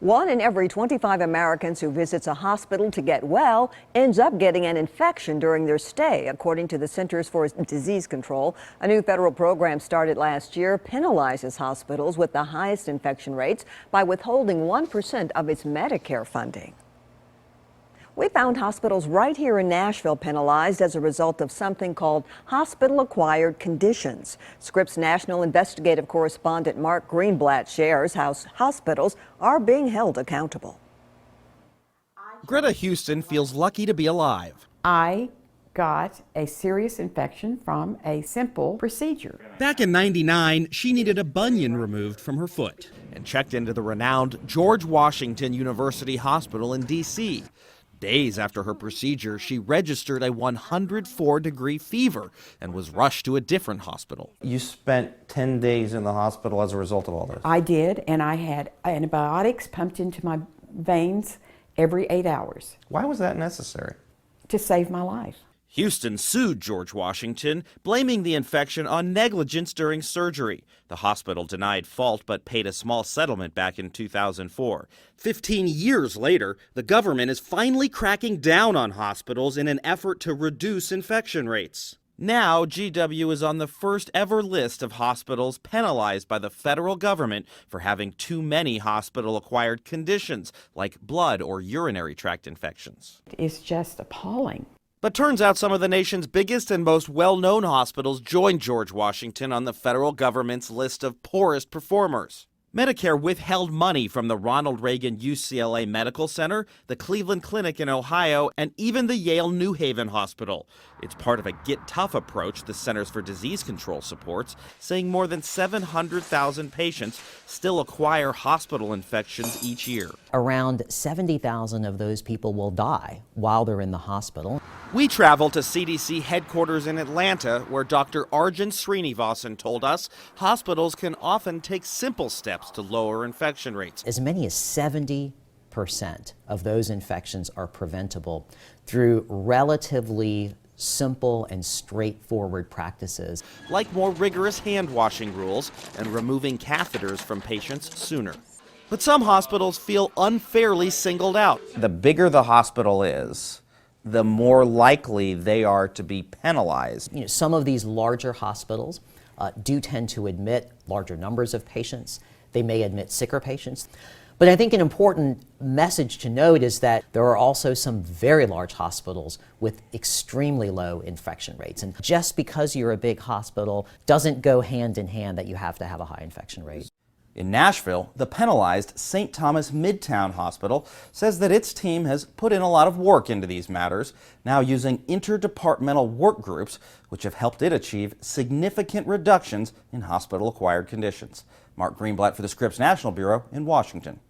1 in every 25 Americans who visits a hospital to get well ends up getting an infection during their stay, according to the Centers for Disease Control. A new federal program started last year penalizes hospitals with the highest infection rates by withholding 1% of its Medicare funding. We found hospitals right here in Nashville penalized as a result of something called hospital-acquired conditions. Scripps national investigative correspondent Mark Greenblatt shares how hospitals are being held accountable. Greta Houston feels lucky to be alive. I got a serious infection from a simple procedure. Back in '99, she needed a bunion removed from her foot and checked into the renowned George Washington University Hospital in D.C. Days after her procedure, she registered a 104-degree fever and was rushed to a different hospital. You spent 10 days in the hospital as a result of all this? I did, and I had antibiotics pumped into my veins every 8 hours. Why was that necessary? To save my life. Houston sued George Washington, blaming the infection on negligence during surgery. The hospital denied fault but paid a small settlement back in 2004. 15 years later, the government is finally cracking down on hospitals in an effort to reduce infection rates. Now, GW is on the first ever list of hospitals penalized by the federal government for having too many hospital-acquired conditions like blood or urinary tract infections. It's just appalling. But turns out some of the nation's biggest and most well-known hospitals joined George Washington on the federal government's list of poorest performers. Medicare withheld money from the Ronald Reagan UCLA Medical Center, the Cleveland Clinic in Ohio, and even the Yale New Haven Hospital. It's part of a Get Tough approach the Centers for Disease Control supports, saying more than 700,000 patients still acquire hospital infections each year. Around 70,000 of those people will die while they're in the hospital. We traveled to CDC headquarters in Atlanta, where Dr. Arjun Srinivasan told us hospitals can often take simple steps to lower infection rates. As many as 70% of those infections are preventable through relatively simple and straightforward practices. Like more rigorous hand washing rules and removing catheters from patients sooner. But some hospitals feel unfairly singled out. The bigger the hospital is, the more likely they are to be penalized. Some of these larger hospitals do tend to admit larger numbers of patients. They may admit sicker patients. But I think an important message to note is that there are also some very large hospitals with extremely low infection rates. And just because you're a big hospital doesn't go hand in hand that you have to have a high infection rate. In Nashville, the penalized St. Thomas Midtown Hospital says that its team has put in a lot of work into these matters, now using interdepartmental work groups, which have helped it achieve significant reductions in hospital-acquired conditions. Mark Greenblatt for the Scripps National Bureau in Washington.